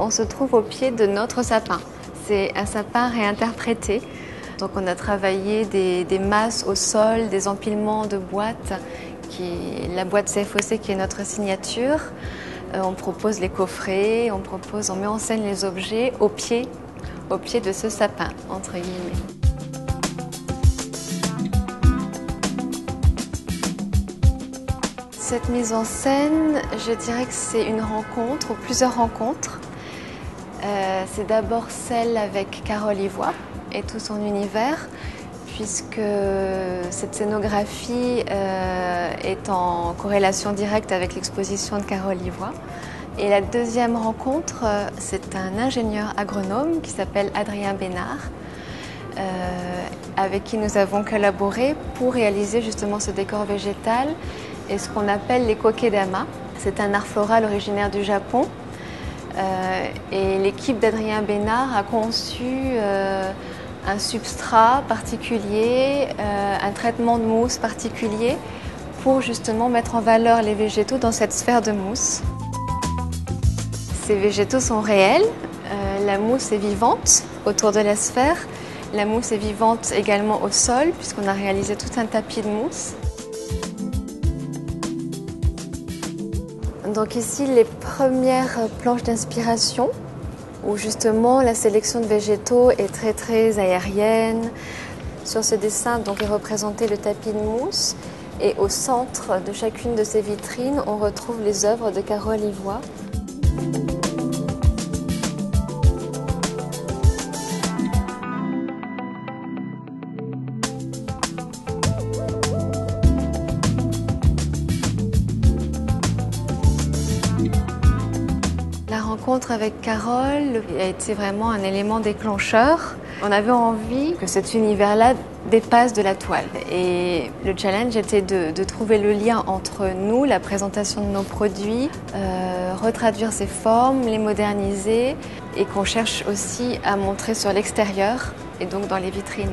On se trouve au pied de notre sapin. C'est un sapin réinterprété. Donc on a travaillé des masses au sol, des empilements de boîtes, la boîte CFOC qui est notre signature. On propose les coffrets, on met en scène les objets au pied de ce sapin, entre guillemets. Cette mise en scène, je dirais que c'est une rencontre ou plusieurs rencontres. C'est d'abord celle avec Carole Ivoy et tout son univers, puisque cette scénographie est en corrélation directe avec l'exposition de Carole Ivoy. Et la deuxième rencontre, c'est un ingénieur agronome qui s'appelle Adrien Bénard, avec qui nous avons collaboré pour réaliser justement ce décor végétal et ce qu'on appelle les kokedama. C'est un art floral originaire du Japon. Et l'équipe d'Adrien Bénard a conçu un substrat particulier, un traitement de mousse particulier pour justement mettre en valeur les végétaux dans cette sphère de mousse. Ces végétaux sont réels, la mousse est vivante autour de la sphère, la mousse est vivante également au sol puisqu'on a réalisé tout un tapis de mousse. Donc ici, les premières planches d'inspiration où justement la sélection de végétaux est très aérienne. Sur ce dessin donc, est représenté le tapis de mousse et au centre de chacune de ces vitrines, on retrouve les œuvres de Carole Ivoy. La rencontre avec Carole a été vraiment un élément déclencheur. On avait envie que cet univers-là dépasse de la toile. Et le challenge était de trouver le lien entre nous, la présentation de nos produits, retraduire ces formes, les moderniser et qu'on cherche aussi à montrer sur l'extérieur et donc dans les vitrines.